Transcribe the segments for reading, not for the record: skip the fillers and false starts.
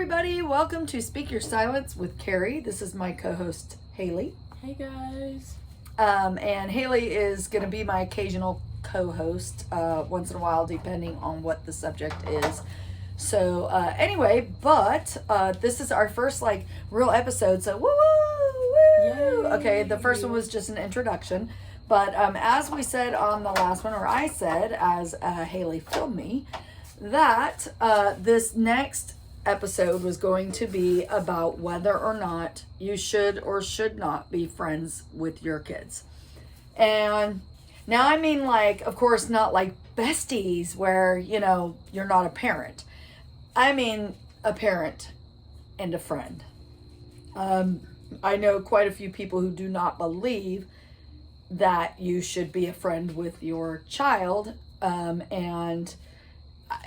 everybody. Welcome to Speak Your Silence with Carrie. This is my co-host, Haley. Hey, guys. And Haley is going to be my occasional co-host once in a while, depending on what the subject is. So anyway, but this is our first real episode. So woo woo woo. Okay, the first one was just an introduction. But as we said on the last one, or I said as Haley filmed me, that this next episode was going to be about whether or not you should or should not be friends with your kids. And now I mean, of course, not like besties where, you're not a parent. I mean a parent and a friend. I know quite a few people who do not believe that you should be a friend with your child. And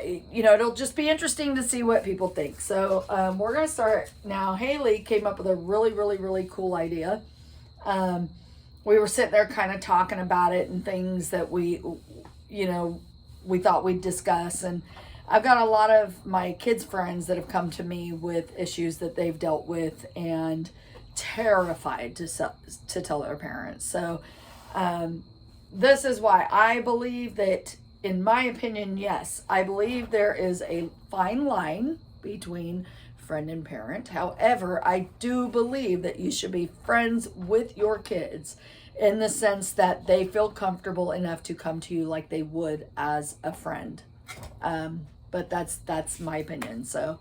it'll just be interesting to see what people think. So we're going to start now. Haley came up with a really, really, really cool idea. We were sitting there kind of talking about it and things that we thought we'd discuss. And I've got a lot of my kids' friends that have come to me with issues that they've dealt with and terrified to tell their parents. So this is why I believe that, in my opinion, yes, I believe there is a fine line between friend and parent. However, I do believe that you should be friends with your kids in the sense that they feel comfortable enough to come to you like they would as a friend. But that's my opinion. So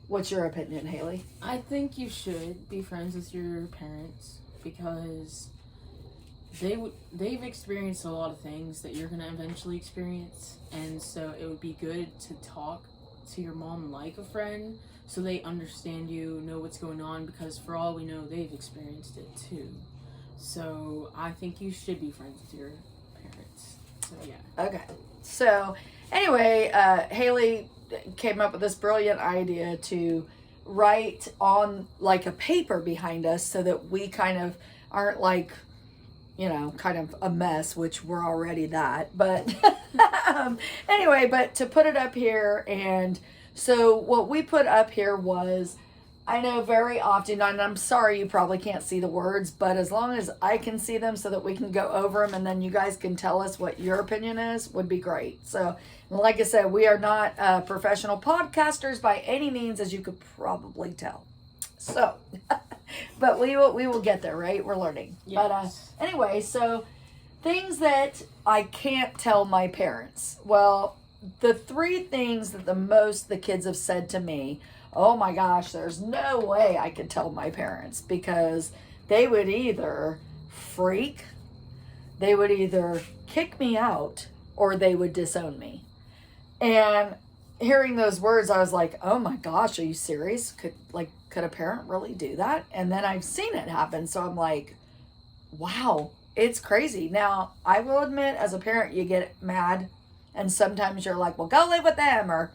what's your opinion, Haley? I think you should be friends with your parents because they've experienced a lot of things that you're going to eventually experience, and so it would be good to talk to your mom like a friend so they understand you, know what's going on, because for all we know, they've experienced it too. So I think you should be friends with your parents. So yeah. Okay. So anyway, Haley came up with this brilliant idea to write on a paper behind us so that we kind of aren't kind of a mess, which we're already that. But anyway, but to put it up here, and so what we put up here was, I know very often, and I'm sorry you probably can't see the words, but as long as I can see them so that we can go over them and then you guys can tell us what your opinion is, would be great. So like I said, we are not professional podcasters by any means, as you could probably tell. So, but we will get there, right? We're learning. Yes. But anyway, so things that I can't tell my parents. Well, the three things that the kids have said to me, oh my gosh, there's no way I could tell my parents, because they would either freak, they would either kick me out, or they would disown me. And hearing those words, I was like, oh my gosh, are you serious? Could a parent really do that? And then I've seen it happen. So I'm like, wow, it's crazy. Now, I will admit, as a parent, you get mad. And sometimes you're like, well, go live with them, or,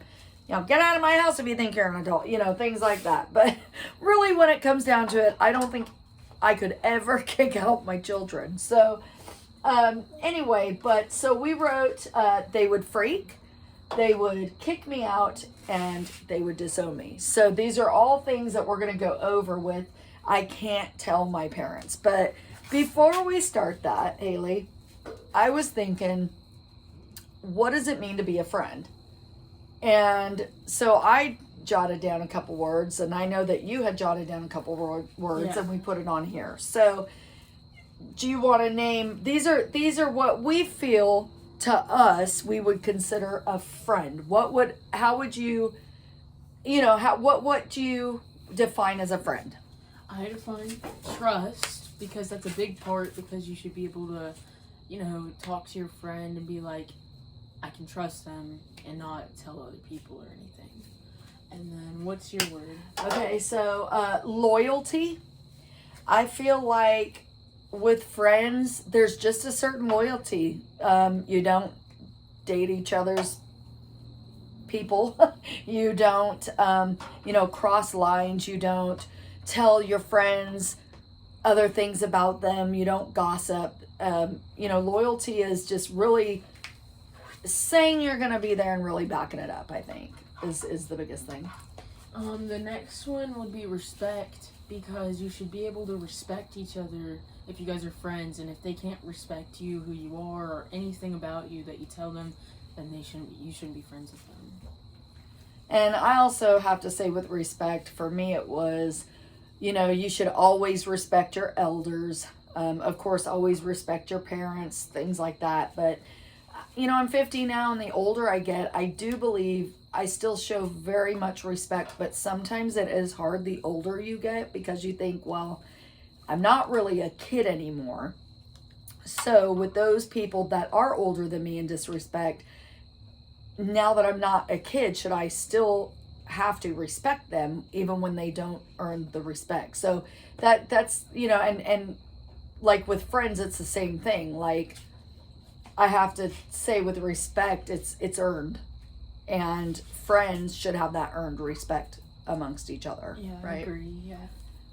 get out of my house if you think you're an adult, things like that. But really, when it comes down to it, I don't think I could ever kick out my children. So anyway, but so we wrote, they would freak, they would kick me out, and they would disown me. So these are all things that we're going to go over with. I can't tell my parents. But before we start that, Haley, I was thinking, what does it mean to be a friend? And so I jotted down a couple words, and I know that you had jotted down a couple words, and we put it on here. So do you want to name, these are what we feel to us we would consider a friend. What do you define as a friend? I define trust, because that's a big part, because you should be able to, talk to your friend and be like, I can trust them and not tell other people or anything. And then what's your word? Okay, so loyalty. I feel like with friends, there's just a certain loyalty. You don't date each other's people. You don't, cross lines. You don't tell your friends other things about them. You don't gossip. Loyalty is just really saying you're going to be there and really backing it up, I think, is the biggest thing. The next one would be respect, because you should be able to respect each other if you guys are friends, and if they can't respect you, who you are, or anything about you that you tell them, then you shouldn't be friends with them. And I also have to say, with respect, for me, it was, you should always respect your elders. Of course, always respect your parents, things like that. But, I'm 50 now, and the older I get, I do believe I still show very much respect. But sometimes it is hard the older you get, because you think, well, I'm not really a kid anymore. So with those people that are older than me in disrespect, now that I'm not a kid, should I still have to respect them even when they don't earn the respect? So that's and like with friends, it's the same thing. Like, I have to say, with respect, it's earned, and friends should have that earned respect amongst each other. Yeah, right? I agree. Yeah.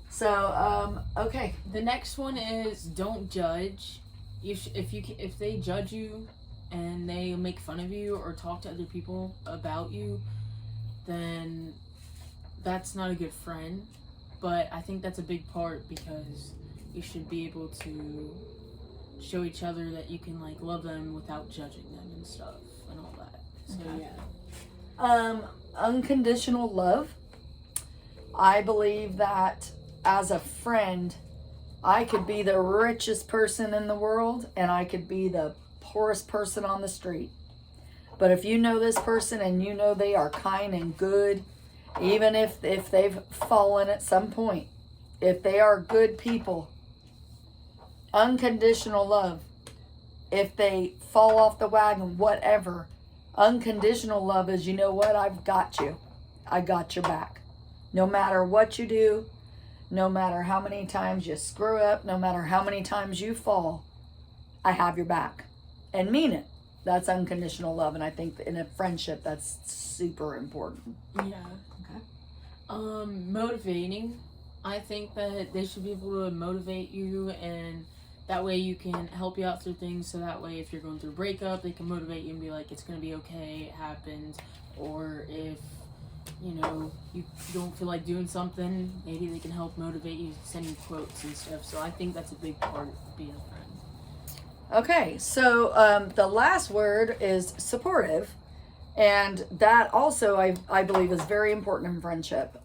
So okay. The next one is don't judge. If they judge you and they make fun of you or talk to other people about you, then that's not a good friend. But I think that's a big part, because you should be able to show each other that you can love them without judging them and stuff and all that. So Okay. yeah. Unconditional love. I believe that as a friend, I could be the richest person in the world and I could be the poorest person on the street. But if you know this person and you know they are kind and good, even if they've fallen at some point, if they are good people, unconditional love. If they fall off the wagon, whatever, unconditional love is, you know what, I've got you. I got your back. No matter what you do, no matter how many times you screw up, no matter how many times you fall, I have your back. And mean it. That's unconditional love. And I think in a friendship, that's super important. Yeah. Okay. Motivating. I think that they should be able to motivate you, and that way you can help you out through things. So that way, if you're going through a breakup, they can motivate you and be like, it's going to be okay, it happens. Or if, you don't feel like doing something, maybe they can help motivate you, send you quotes and stuff. So I think that's a big part of being a friend. Okay, so the last word is supportive. And that also, I believe, is very important in friendship.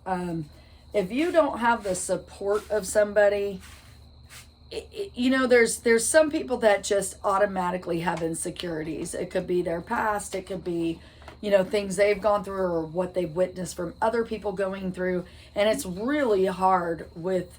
If you don't have the support of somebody, there's some people that just automatically have insecurities. It could be their past. It could be, things they've gone through or what they've witnessed from other people going through. And it's really hard with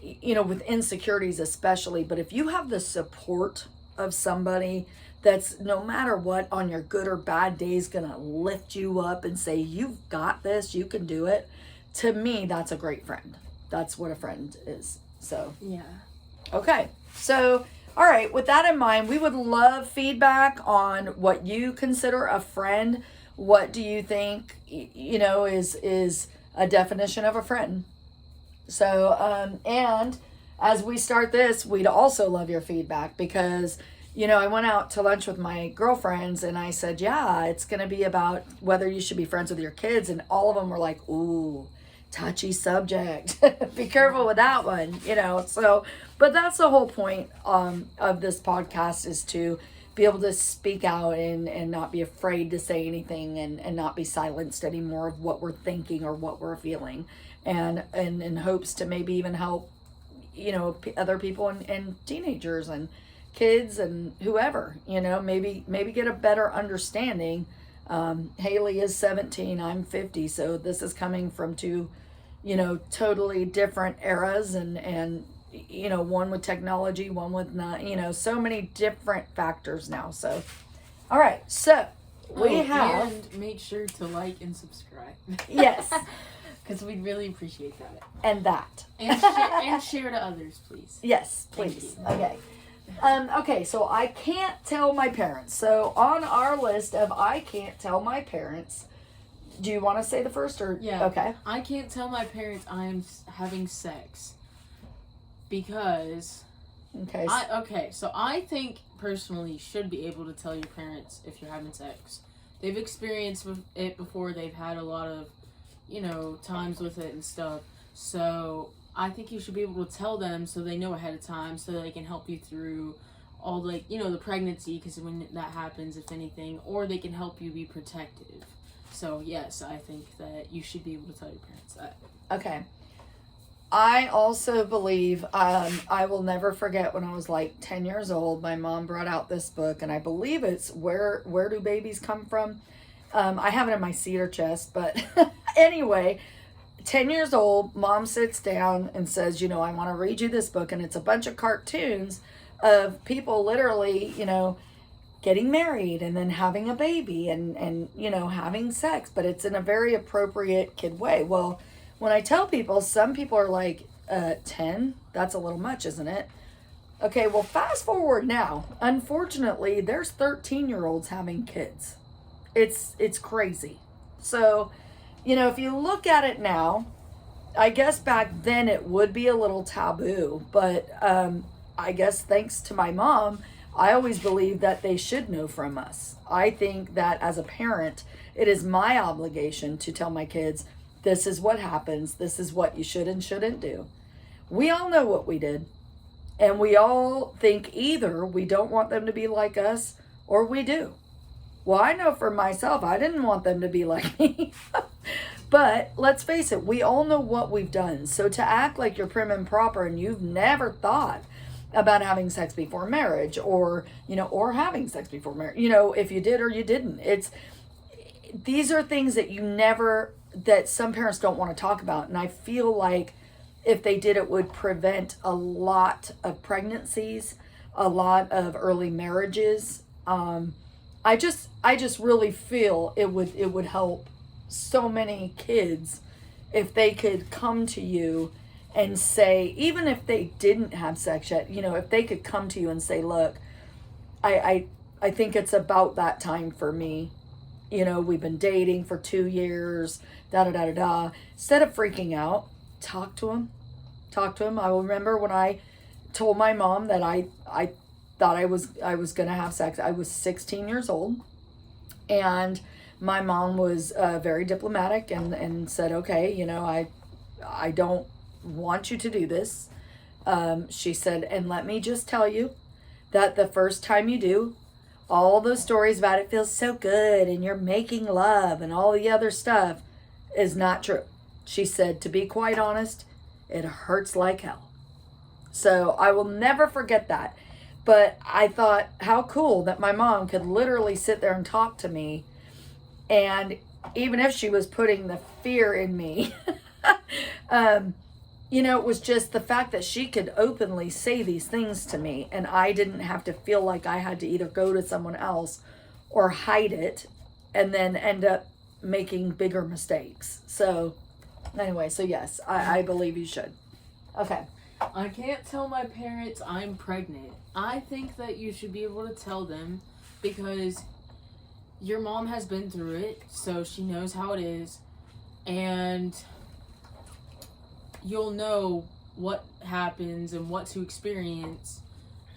insecurities especially. But if you have the support of somebody that's, no matter what, on your good or bad days, gonna lift you up and say, you've got this, you can do it. To me, that's a great friend. That's what a friend is. So yeah. Okay, so all right, with that in mind, we would love feedback on what you consider a friend. What do you think is a definition of a friend? So and as we start this, we'd also love your feedback, because I went out to lunch with my girlfriends and I said, yeah, it's going to be about whether you should be friends with your kids. And all of them were like, ooh, touchy subject. Be careful with that one, So, but that's the whole point of this podcast, is to be able to speak out and not be afraid to say anything, and not be silenced anymore of what we're thinking or what we're feeling. And in hopes to maybe even help, other people and teenagers and kids and whoever, maybe get a better understanding. Haley is 17, I'm 50, so this is coming from two, totally different eras, and one with technology, one with not, so many different factors now. So, all right, so we have, and make sure to like and subscribe. Yes. Because we'd really appreciate that. And that. And share to others, please. Yes, please. Okay. Okay, so I can't tell my parents. So on our list of I can't tell my parents, do you want to say the first or? Yeah. Okay. I can't tell my parents I'm having sex, because Okay. So I think personally you should be able to tell your parents if you're having sex. They've experienced it before. They've had a lot of, times with it and stuff. So I think you should be able to tell them so they know ahead of time so they can help you through all the pregnancy, because when that happens, if anything, or they can help you be protective. So yes, I think that you should be able to tell your parents that. Okay. I also believe, I will never forget when I was like 10 years old, my mom brought out this book, and I believe it's Where Do Babies Come From? I have it in my cedar chest, but anyway, 10 years old, mom sits down and says, I want to read you this book, and it's a bunch of cartoons of people literally, getting married and then having a baby and having sex, but it's in a very appropriate kid way. Well, when I tell people, some people are like, 10? That's a little much, isn't it? Okay, well, fast forward now. Unfortunately, there's 13-year-olds having kids. It's crazy. So, if you look at it now, I guess back then it would be a little taboo, but I guess thanks to my mom, I always believed that they should know from us. I think that as a parent, it is my obligation to tell my kids, this is what happens. This is what you should and shouldn't do. We all know what we did. And we all think either we don't want them to be like us or we do. Well, I know for myself, I didn't want them to be like me. But let's face it, we all know what we've done. So to act like you're prim and proper and you've never thought about having sex before marriage or having sex before marriage, if you did or you didn't, these are things that some parents don't want to talk about. And I feel like if they did, it would prevent a lot of pregnancies, a lot of early marriages. I just really feel it would help so many kids if they could come to you and say, even if they didn't have sex yet, if they could come to you and say, look, I think it's about that time for me. We've been dating for 2 years, da-da-da-da-da. Instead of freaking out, talk to him. I will remember when I told my mom that I thought I was going to have sex. I was 16 years old, and my mom was very diplomatic and said, okay, I don't want you to do this. She said, and let me just tell you that the first time you do, all those stories about it feels so good and you're making love and all the other stuff is not true. She said, to be quite honest, it hurts like hell. So I will never forget that. But I thought, how cool that my mom could literally sit there and talk to me. And even if she was putting the fear in me, it was just the fact that she could openly say these things to me, and I didn't have to feel like I had to either go to someone else or hide it and then end up making bigger mistakes. So anyway, yes, I believe you should. Okay. I can't tell my parents I'm pregnant. I think that you should be able to tell them because your mom has been through it, so she knows how it is, and you'll know what happens and what to experience,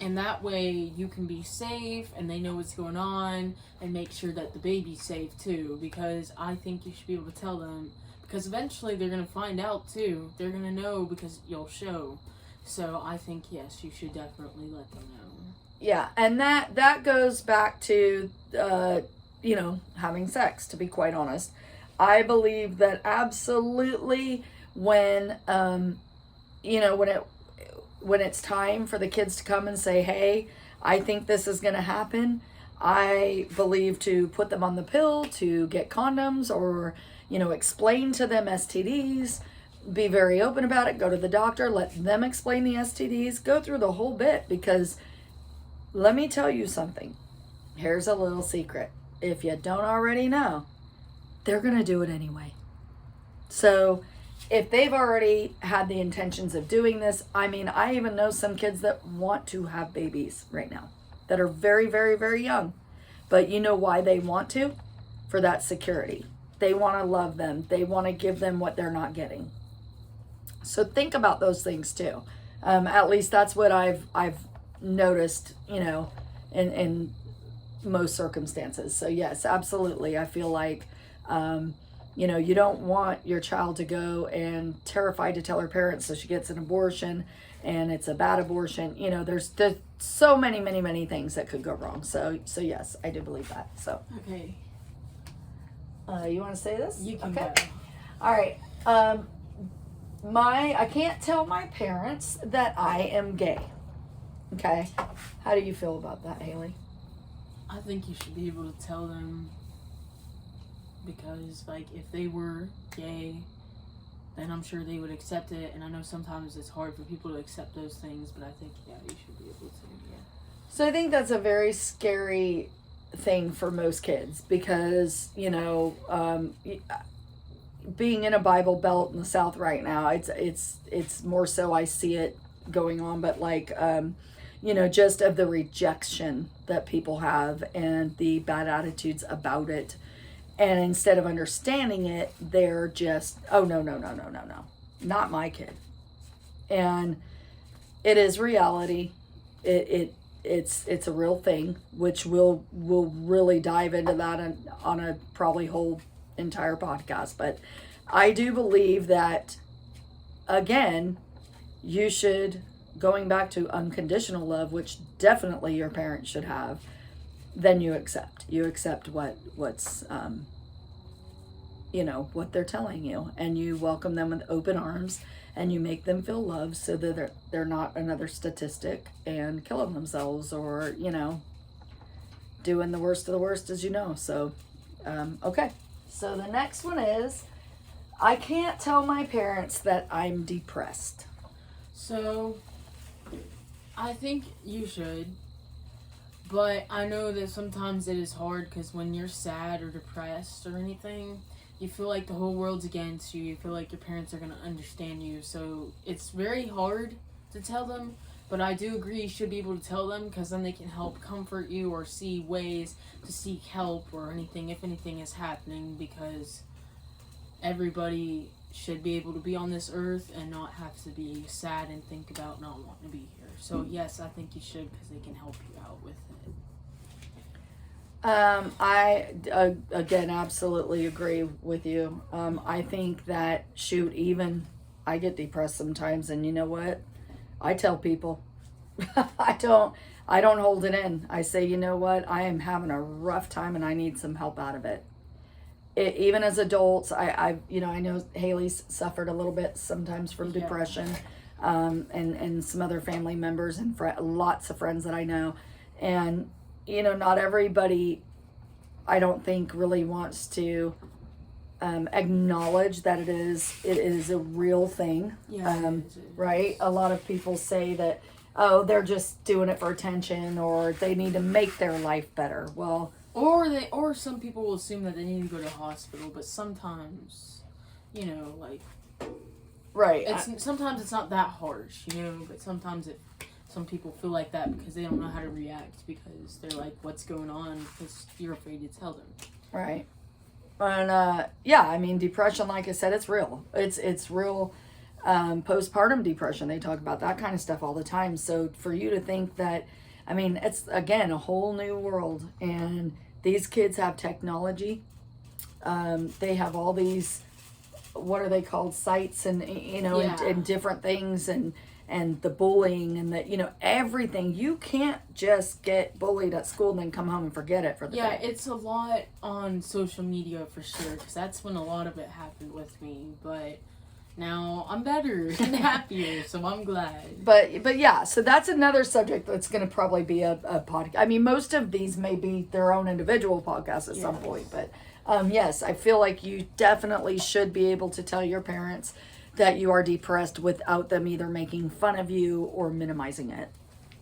and that way you can be safe and they know what's going on and make sure that the baby's safe too, because I think you should be able to tell them, because eventually they're going to find out too. They're going to know because you'll show. So I think, yes, you should definitely let them know. Yeah, and that goes back to having sex, to be quite honest. I believe that absolutely when it's time for the kids to come and say, hey, I think this is going to happen, I believe to put them on the pill, to get condoms, or explain to them STDs, be very open about it, go to the doctor, let them explain the STDs, go through the whole bit, because let me tell you something. Here's a little secret. If you don't already know, they're going to do it anyway. So if they've already had the intentions of doing this, I even know some kids that want to have babies right now that are very, very, very young. But you know why they want to? For that security. They want to love them. They want to give them what they're not getting. So think about those things too. At least that's what I've noticed, in most circumstances. So yes, absolutely. I feel like You know, you don't want your child to go and terrified to tell her parents so she gets an abortion and it's a bad abortion. You know, there's so many things that could go wrong. So yes, I do believe that. So Okay. you want to say this? You can okay. go. All right. I can't tell my parents that I am gay. Okay. How do you feel about that, Haley? I think you should be able to tell them, because like if they were gay, then I'm sure they would accept it. And I know sometimes it's hard for people to accept those things, but I think you should be able to. Yeah. So I think that's a very scary thing for most kids because, you know, being in a Bible Belt in the South right now, it's more so I see it going on, but like, you know, just of the rejection that people have and the bad attitudes about it. And instead of understanding it, they're just, oh, no, not my kid. And it is reality. It's a real thing, which we'll really dive into that on a probably whole entire podcast. But I do believe that, again, you should, going back to unconditional love, which definitely your parents should have, then you accept what's you know, what they're telling you, and you welcome them with open arms, and you make them feel loved so that they're not another statistic and killing themselves, or, you know, doing the worst of the worst, as you know. So okay, so the next one is, I can't tell my parents that I'm depressed. So I think you should, but I know that sometimes it is hard because when you're sad or depressed or anything, you feel like the whole world's against you. You feel like your parents are going to understand you. So it's very hard to tell them, but I do agree you should be able to tell them, because then they can help comfort you or see ways to seek help or anything if anything is happening, because everybody should be able to be on this earth and not have to be sad and think about not wanting to be here. So yes, I think you should, because they can help you out with it. I again absolutely agree with you. I think that, shoot, even I get depressed sometimes, and you know what? I tell people. I don't hold it in. I say, you know what? I am having a rough time and I need some help out of it. Even as adults, I know Haley's suffered a little bit sometimes from depression, and some other family members and lots of friends that I know. And, you know, not everybody, I don't think, really wants to acknowledge that it is a real thing. Right? A lot of people say that, oh, they're just doing it for attention, or they need to make their life better. Well, or some people will assume that they need to go to the hospital, but sometimes, you know, like, right. Sometimes it's not that harsh, you know, but sometimes some people feel like that because they don't know how to react, because they're like, what's going on? Because you're afraid to tell them. Right. And yeah, I mean, depression, like I said, it's real. It's real. Postpartum depression, they talk about that kind of stuff all the time. So for you to think that, I mean, it's, again, a whole new world, and these kids have technology. They have all these, what are they called, sites, and, you know, and different things, and the bullying, and the, you know, everything. You can't just get bullied at school and then come home and forget it for the day. Yeah, it's a lot on social media for sure, because that's when a lot of it happened with me, but now I'm better and happier, so I'm glad. But yeah, so that's another subject that's going to probably be a podcast. I mean, most of these may be their own individual podcasts at some point, but yes, I feel like you definitely should be able to tell your parents that you are depressed without them either making fun of you or minimizing it.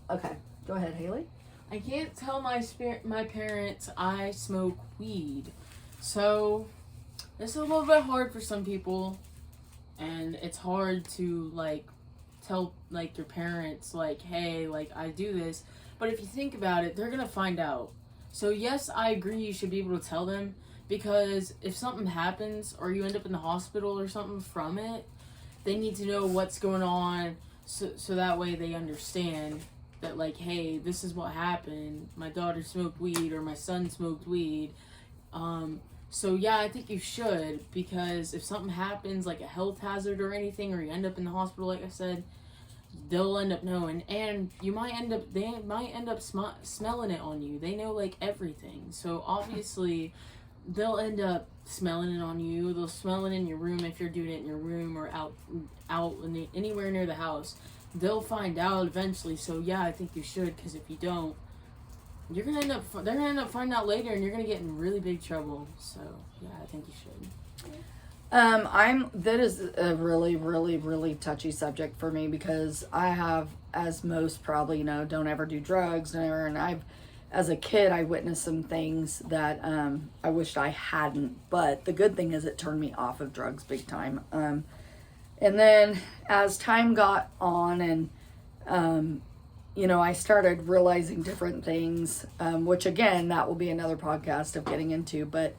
Okay, go ahead, Haley. I can't tell my parents I smoke weed, so this is a little bit hard for some people. And it's hard to, like, tell, like, your parents, like, hey, like, I do this. But if you think about it, they're going to find out. So, yes, I agree you should be able to tell them. Because if something happens or you end up in the hospital or something from it, they need to know what's going on. So that way they understand that, like, hey, this is what happened. My daughter smoked weed or my son smoked weed. So yeah, I think you should, because if something happens, like a health hazard or anything, or you end up in the hospital, like I said, they'll end up knowing, and they might end up smelling it on you. They know like everything, so obviously they'll end up smelling it on you. They'll smell it in your room if you're doing it in your room or anywhere near the house. They'll find out eventually. So yeah, I think you should, because if you don't, they're gonna end up finding out later, and you're gonna get in really big trouble. So yeah, I think you should. That is a really, really, really touchy subject for me, because I have, as most probably know, don't ever do drugs, and as a kid, I witnessed some things that, I wished I hadn't, but the good thing is it turned me off of drugs big time. And then as time got on, and, I started realizing different things, which again, that will be another podcast of getting into, but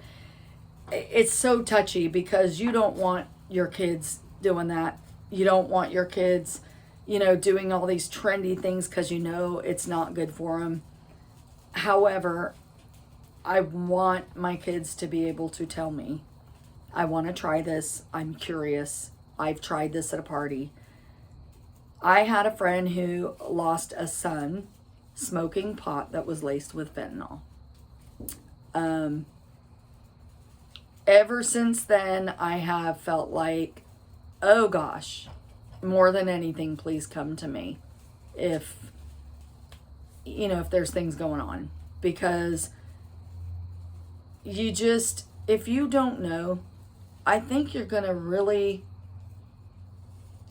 it's so touchy, because you don't want your kids doing that. You don't want your kids, doing all these trendy things, because it's not good for them. However, I want my kids to be able to tell me, I want to try this. I'm curious. I've tried this at a party. I had a friend who lost a son smoking pot that was laced with fentanyl. Ever since then, I have felt like, oh gosh, more than anything, please come to me if there's things going on. Because if you don't know, I think you're going to really,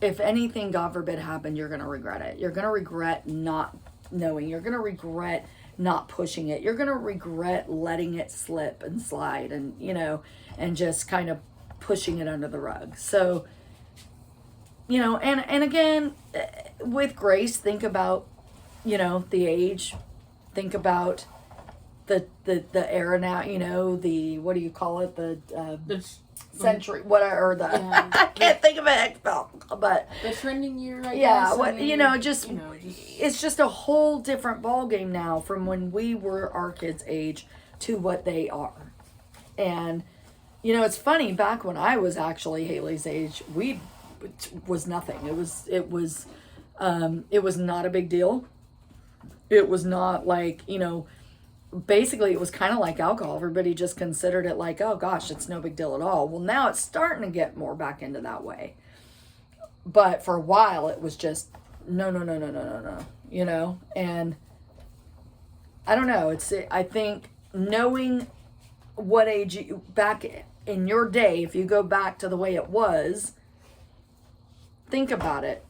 if anything, God forbid, happened, you're going to regret it. You're going to regret not knowing. You're going to regret not pushing it. You're going to regret letting it slip and slide, and, and just kind of pushing it under the rug. So, and again, with grace, think about, the age, think about the era now, what do you call it? The century, whatever, I can't think of it, but the trending year, I yeah, guess. It's just a whole different ball game now from when we were our kids' age to what they are. And it's funny, back when I was actually Haley's age, it was nothing. It was not a big deal. It was not like, basically it was kind of like alcohol. Everybody just considered it like, oh gosh, it's no big deal at all. Well, now it's starting to get more back into that way. But for a while it was just no, and I don't know. I think knowing what age back in your day, if you go back to the way it was, think about it.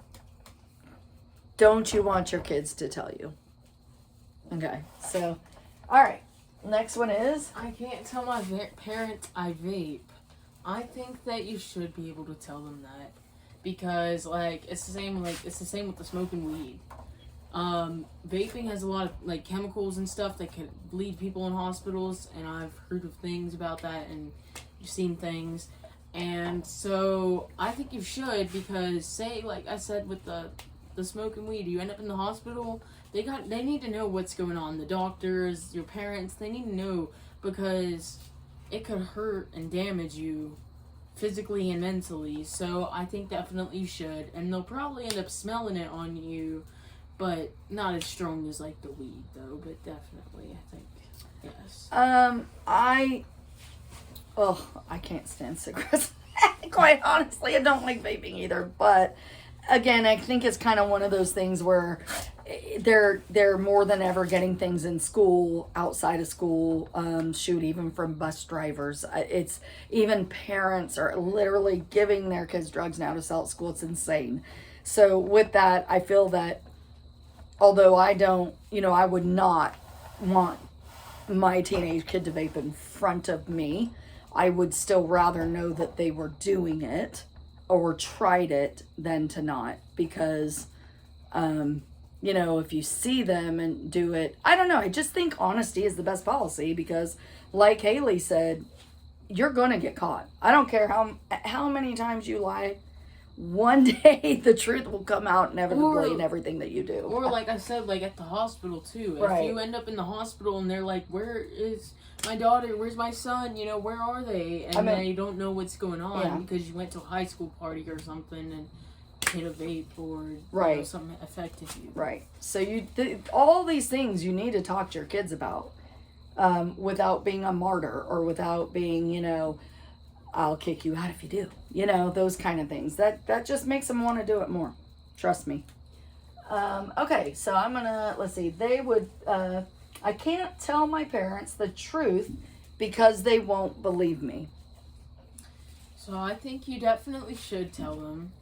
Don't you want your kids to tell you? Okay, so, all right. Next one is? I can't tell my parents I vape. I think that you should be able to tell them that, because it's the same with the smoking weed. Vaping has a lot of chemicals and stuff that could lead people in hospitals, and I've heard of things about that and seen things. And so I think you should, because say, like I said with the smoking weed, you end up in the hospital, they need to know what's going on. The doctors, your parents, they need to know, because it could hurt and damage you physically and mentally. So I think definitely you should, and they'll probably end up smelling it on you, but not as strong as the weed though. But definitely, I think yes. I can't stand cigarettes. Quite honestly, I don't like vaping either. But again, I think it's kind of one of those things where they're more than ever getting things in school, outside of school, even from bus drivers. It's even parents are literally giving their kids drugs now to sell at school. It's insane. So with that, I feel that although I don't, I would not want my teenage kid to vape in front of me, I would still rather know that they were doing it or tried it than to not, because if you see them and do it, I don't know. I just think honesty is the best policy, because like Haley said, you're going to get caught. I don't care how many times you lie. one day the truth will come out inevitably in everything that you do. Or like I said, like at the hospital too. Right. If you end up in the hospital and they're like, "Where is my daughter? Where's my son? You know, where are they?" And they don't know what's going on because you went to a high school party or something and hit a vape or you know, something affected you. Right. So all these things you need to talk to your kids about without being a martyr or without being, you know, I'll kick you out if you do. You know, those kind of things. That just makes them want to do it more. Trust me. Okay, so I'm going to, let's see. They would, I can't tell my parents the truth because they won't believe me. So I think you definitely should tell them.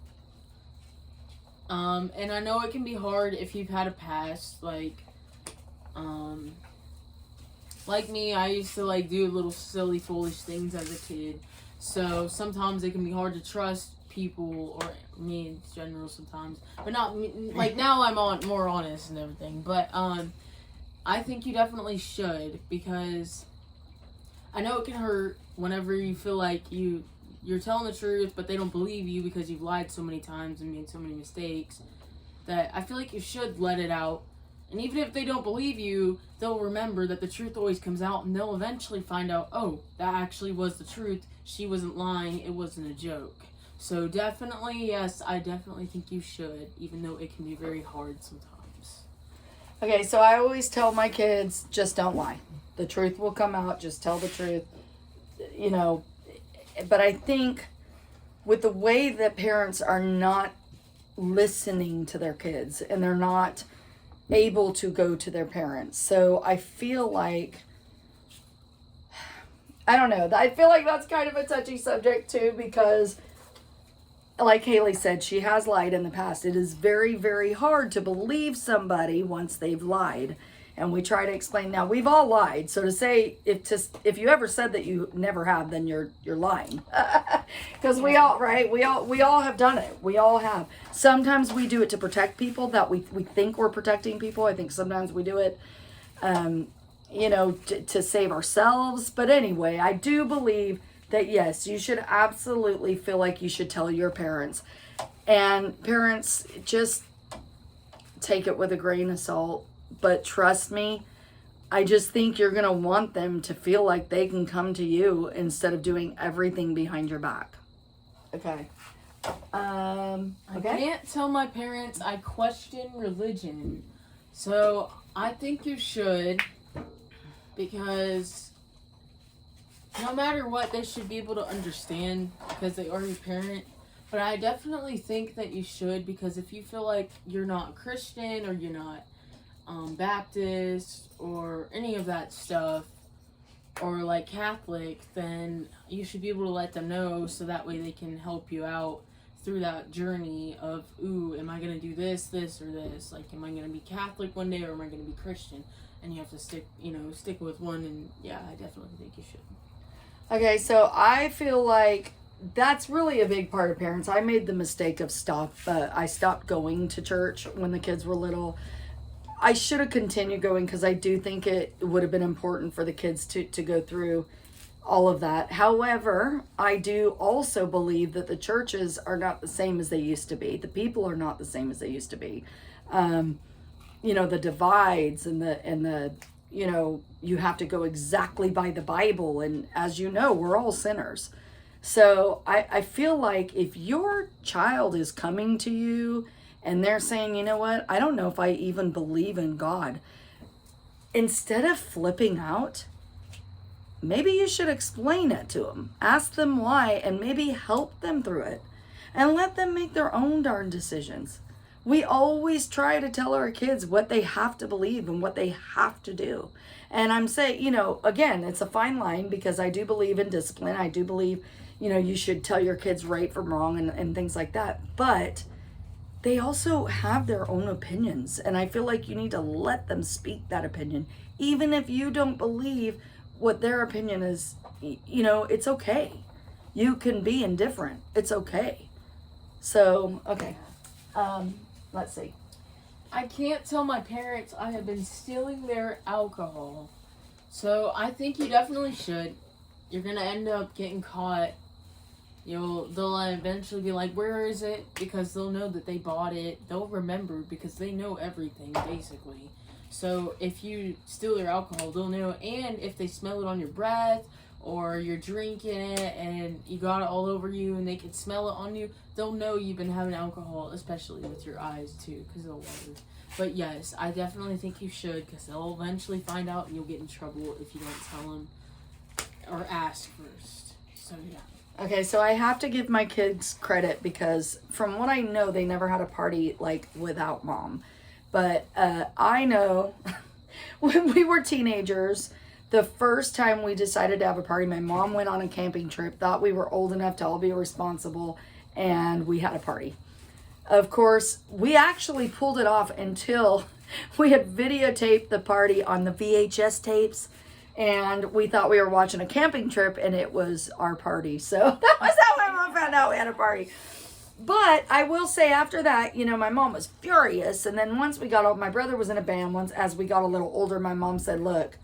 And I know it can be hard if you've had a past, like me, I used to like do little silly, foolish things as a kid. So sometimes it can be hard to trust people, or me in general sometimes. But not like now I'm more honest and everything. But I think you definitely should, because I know it can hurt whenever you feel like you're telling the truth, but they don't believe you because you've lied so many times and made so many mistakes, that I feel like you should let it out. And even if they don't believe you, they'll remember that the truth always comes out, and they'll eventually find out, oh, that actually was the truth. She wasn't lying. It wasn't a joke. So definitely, yes, I definitely think you should, even though it can be very hard sometimes. Okay, so I always tell my kids, just don't lie. The truth will come out. Just tell the truth. You know, but I think with the way that parents are not listening to their kids and they're not able to go to their parents. So I feel like, I don't know. I feel like that's kind of a touchy subject too, because like Haley said, she has lied in the past. It is very, very hard to believe somebody once they've lied. And we try to explain, now we've all lied. So to say, if you ever said that you never have, then you're lying. Because we all, right? We all have done it. We all have. Sometimes we do it to protect people that we think we're protecting people. I think sometimes we do it, you know, to save ourselves. But anyway, I do believe that yes, you should absolutely feel like you should tell your parents. And parents, just take it with a grain of salt. But trust me, I just think you're going to want them to feel like they can come to you instead of doing everything behind your back. Okay. I can't tell my parents I question religion. So I think you should, because no matter what, they should be able to understand because they are your parent. But I definitely think that you should, because if you feel like you're not Christian or you're not Baptist or any of that stuff, or like Catholic, then you should be able to let them know so that way they can help you out through that journey of, ooh, am I going to do this, or this? Like, am I going to be Catholic one day or am I going to be Christian? And you have to stick with one, and yeah, I definitely think you should. Okay, so I feel like that's really a big part of parents. I made the mistake of I stopped going to church when the kids were little. I should have continued going because I do think it would have been important for the kids to go through all of that. However, I do also believe that the churches are not the same as they used to be. The people are not the same as they used to be. You know, the divides and the you know, you have to go exactly by the Bible. And as you know, we're all sinners. So I feel like if your child is coming to you and they're saying, you know what, I don't know if I even believe in God, instead of flipping out, maybe you should explain it to them. Ask them why and maybe help them through it. And let them make their own darn decisions. We always try to tell our kids what they have to believe and what they have to do. And I'm saying, you know, again, it's a fine line, because I do believe in discipline. I do believe, you know, you should tell your kids right from wrong and things like that. But they also have their own opinions. And I feel like you need to let them speak that opinion. Even if you don't believe what their opinion is, you know, it's okay. You can be indifferent. It's okay. So, okay. Let's see. I can't tell my parents I have been stealing their alcohol. So I think you definitely should. You're going to end up getting caught. They'll eventually be like, where is it? Because they'll know that they bought it. They'll remember because they know everything, basically. So if you steal their alcohol, they'll know. And if they smell it on your breath or you're drinking it and you got it all over you and they can smell it on you, they'll know you've been having alcohol, especially with your eyes too, because they'll wonder. But yes, I definitely think you should, because they'll eventually find out and you'll get in trouble if you don't tell them or ask first. So yeah. Okay, so I have to give my kids credit because from what I know, they never had a party like without mom. But I know when we were teenagers, the first time we decided to have a party, my mom went on a camping trip, thought we were old enough to all be responsible, and we had a party. Of course, we actually pulled it off until we had videotaped the party on the VHS tapes. And we thought we were watching a camping trip, and it was our party. So that was how my mom found out we had a party. But I will say after that, my mom was furious. And then once we got old, my brother was in a band. Once, as we got a little older, my mom said, look,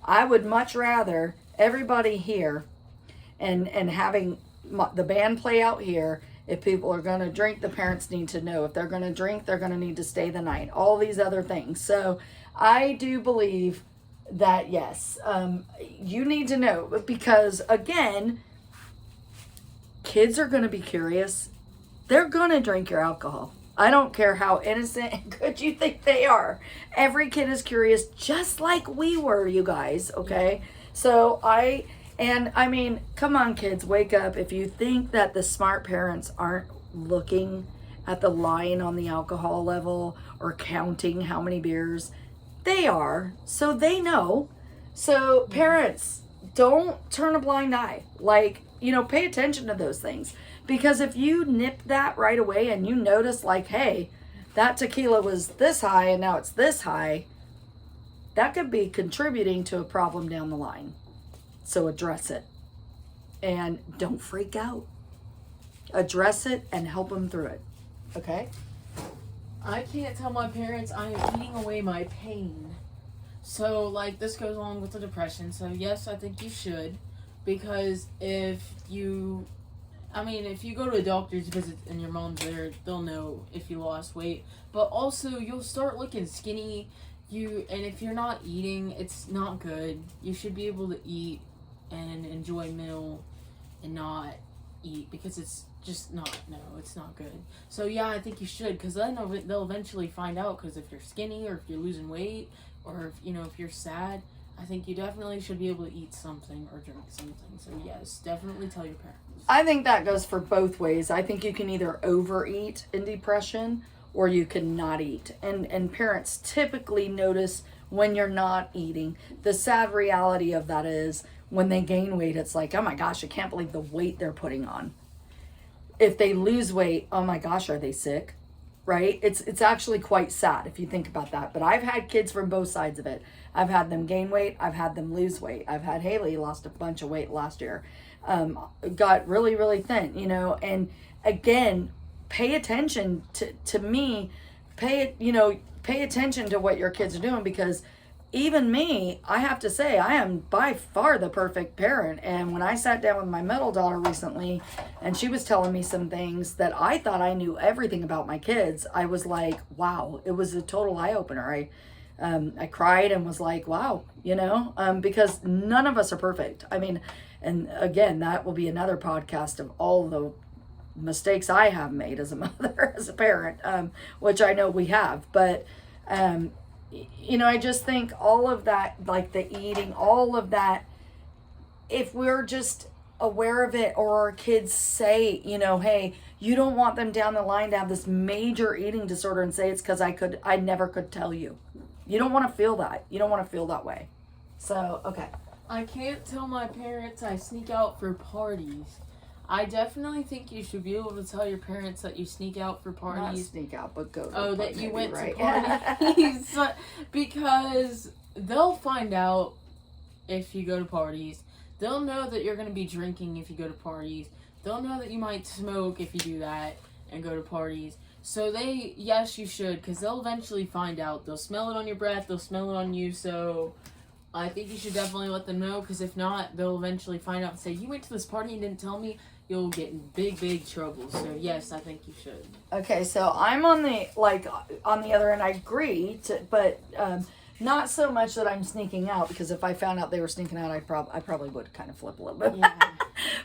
I would much rather everybody here and having the band play out here. If people are going to drink, the parents need to know. If they're going to drink, they're going to need to stay the night. All these other things. So I do believe that yes, you need to know, because again, kids are going to be curious. They're going to drink your alcohol. I don't care how innocent and good you think they are. Every kid is curious, just like we were, you guys. Okay. So I mean, come on kids, wake up. If you think that the smart parents aren't looking at the line on the alcohol level or counting how many beers, they are, so they know. So parents, don't turn a blind eye. Pay attention to those things. Because if you nip that right away and you notice hey, that tequila was this high and now it's this high, that could be contributing to a problem down the line. So address it. And don't freak out. Address it and help them through it. Okay? I can't tell my parents I am eating away my pain. So, this goes along with the depression. So, yes, I think you should. Because if you go to a doctor's visit and your mom's there, they'll know if you lost weight. But also, you'll start looking skinny. And if you're not eating, it's not good. You should be able to eat and enjoy a meal and not eat, because it's just it's not good. So yeah, I think you should, because then they'll eventually find out, because if you're skinny or if you're losing weight or if you're sad, I think you definitely should be able to eat something or drink something. So yes, definitely tell your parents. I think that goes for both ways. I think you can either overeat in depression or you can not eat. And parents typically notice when you're not eating. The sad reality of that is when they gain weight, it's like, oh my gosh, I can't believe the weight they're putting on. If they lose weight, oh my gosh, are they sick? Right? It's actually quite sad if you think about that. But I've had kids from both sides of it. I've had them gain weight. I've had them lose weight. I've had Haley lost a bunch of weight last year. Got really, really thin, and again, pay attention to me, pay attention to what your kids are doing, because even me, I have to say, I am by far the perfect parent. And when I sat down with my middle daughter recently and she was telling me some things that I thought I knew everything about my kids, I was like, wow, it was a total eye-opener. I cried and was like, wow, because none of us are perfect. I mean, and again, that will be another podcast of all the mistakes I have made as a mother, as a parent, which I know we have. But, I just think all of that, like the eating, all of that, if we're just aware of it, or our kids say, hey, you don't want them down the line to have this major eating disorder and say it's because I never could tell you. You don't want to feel that. You don't want to feel that way. So, okay. I can't tell my parents I sneak out for parties. I definitely think you should be able to tell your parents that you sneak out for parties. Not sneak out, but go to Oh, that you went to right? parties. Because they'll find out if you go to parties. They'll know that you're going to be drinking if you go to parties. They'll know that you might smoke if you do that and go to parties. So yes, you should, because they'll eventually find out. They'll smell it on your breath. They'll smell it on you. So I think you should definitely let them know, because if not, they'll eventually find out and say, you went to this party and didn't tell me. you'll get in big trouble. So yes, I think you should. Okay, so I'm on the other end. I agree, but not so much that I'm sneaking out, because if I found out they were sneaking out, I probably would kind of flip a little bit. Yeah.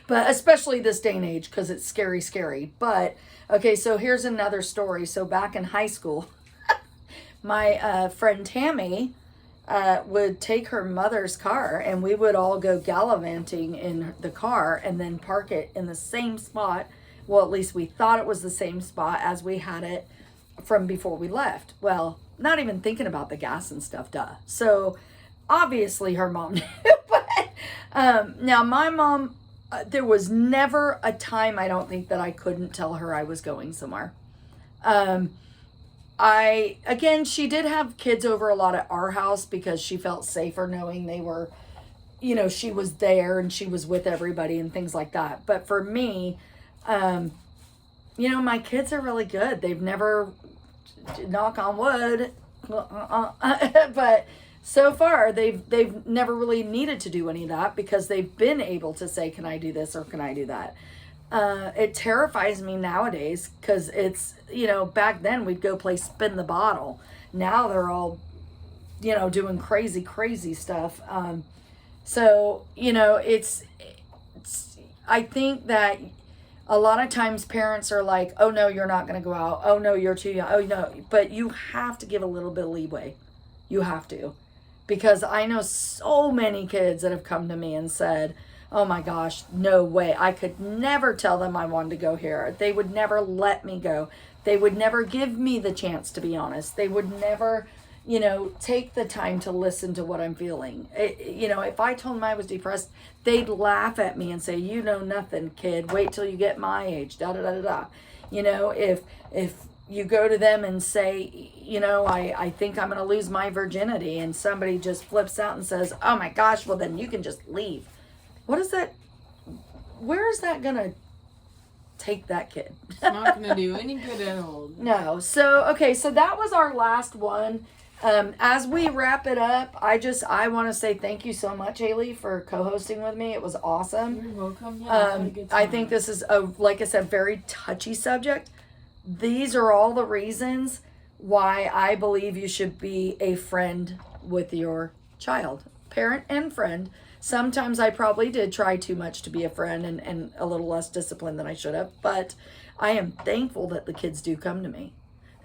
But especially this day and age, because it's scary. But okay, so here's another story. So back in high school, my friend Tammy would take her mother's car, and we would all go gallivanting in the car and then park it in the same spot. Well, at least we thought it was the same spot as we had it from before we left. Well, not even thinking about the gas and stuff, duh. So obviously her mom knew. But now my mom, there was never a time, I don't think, that I couldn't tell her I was going somewhere. She did have kids over a lot at our house because she felt safer knowing they were, she was there and she was with everybody and things like that. But for me, my kids are really good. They've never, knock on wood, but so far they've never really needed to do any of that, because they've been able to say, can I do this or can I do that? It terrifies me nowadays, because it's, back then we'd go play spin the bottle. Now they're all, doing crazy stuff. So, it's I think that a lot of times parents are like, oh no, you're not going to go out. Oh no, you're too young. Oh no, but you have to give a little bit of leeway. You have to, because I know so many kids that have come to me and said, oh my gosh, no way. I could never tell them I wanted to go here. They would never let me go. They would never give me the chance to be honest. They would never, take the time to listen to what I'm feeling. If I told them I was depressed, they'd laugh at me and say, you know nothing, kid. Wait till you get my age, da-da-da-da-da. If you go to them and say, I think I'm going to lose my virginity, and somebody just flips out and says, oh my gosh, well then you can just leave. What is that? Where is that going to take that kid? It's not going to do any good at all. No. So, okay. So that was our last one. As we wrap it up, I want to say thank you so much, Haley, for co-hosting with me. It was awesome. You're welcome. Yeah, I had a good time. I think this is like I said, very touchy subject. These are all the reasons why I believe you should be a friend with your child, parent and friend. Sometimes I probably did try too much to be a friend and a little less disciplined than I should have. But I am thankful that the kids do come to me.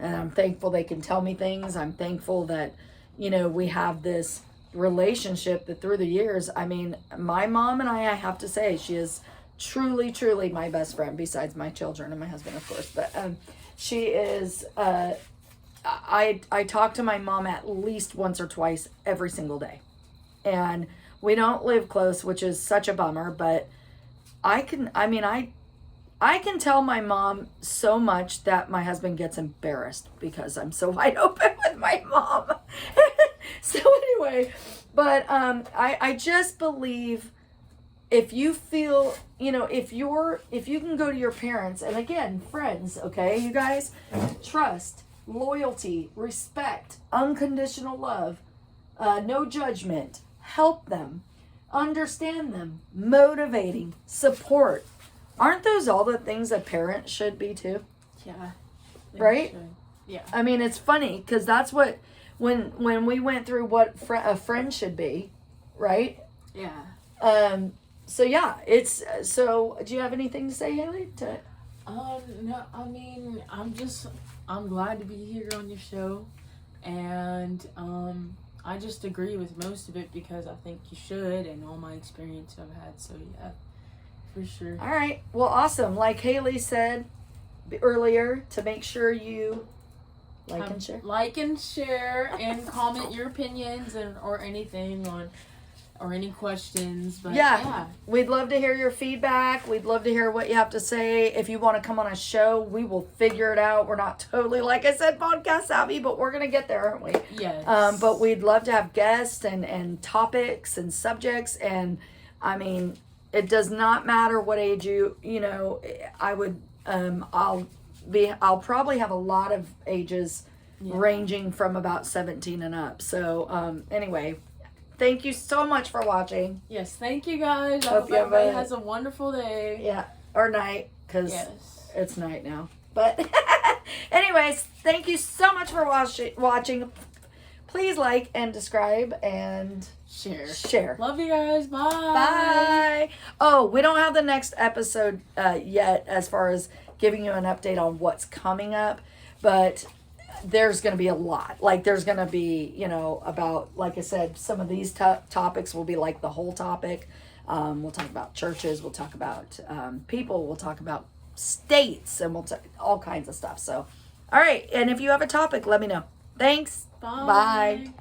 And I'm thankful they can tell me things. I'm thankful that, we have this relationship that through the years, I mean, my mom and I have to say, she is truly, truly my best friend, besides my children and my husband, of course. But she is, I talk to my mom at least once or twice every single day. And we don't live close, which is such a bummer, but I can tell my mom so much that my husband gets embarrassed because I'm so wide open with my mom. So anyway, but I just believe if you feel, if you can go to your parents, and again, friends, okay, you guys, trust, loyalty, respect, unconditional love, no judgment, help them, understand them, motivating, support. Aren't those all the things a parent should be too? Yeah. Right? Should. Yeah. I mean, it's funny because that's what, when we went through what a friend should be, right? Yeah. So yeah, it's, so do you have anything to say, Haley? No, I mean, I'm glad to be here on your show, and I just agree with most of it because I think you should, and all my experience I've had, so yeah, for sure. All right, well, awesome. Like Haley said earlier, to make sure you like and share, and comment your opinions or anything or any questions. But yeah, we'd love to hear your feedback. We'd love to hear what you have to say. If you want to come on a show, we will figure it out. We're not totally, like I said, podcast savvy, but we're gonna get there, aren't we? Yes. But we'd love to have guests and topics and subjects, and I mean, it does not matter what age I would I'll probably have a lot of ages, ranging from about 17 and up. So anyway, thank you so much for watching. Yes, thank you guys. I Hope hope you have everybody has a wonderful day. Yeah. or night, because Yes. it's night now. But anyways, thank you so much for watching. Please like and subscribe and share. Love you guys. Bye. Bye. Oh, we don't have the next episode yet as far as giving you an update on what's coming up, but there's going to be a lot. Like, there's going to be, about, like I said, some of these topics will be like the whole topic. We'll talk about churches. We'll talk about people. We'll talk about states, and we'll talk all kinds of stuff. So, all right. And if you have a topic, let me know. Thanks. Bye. Bye.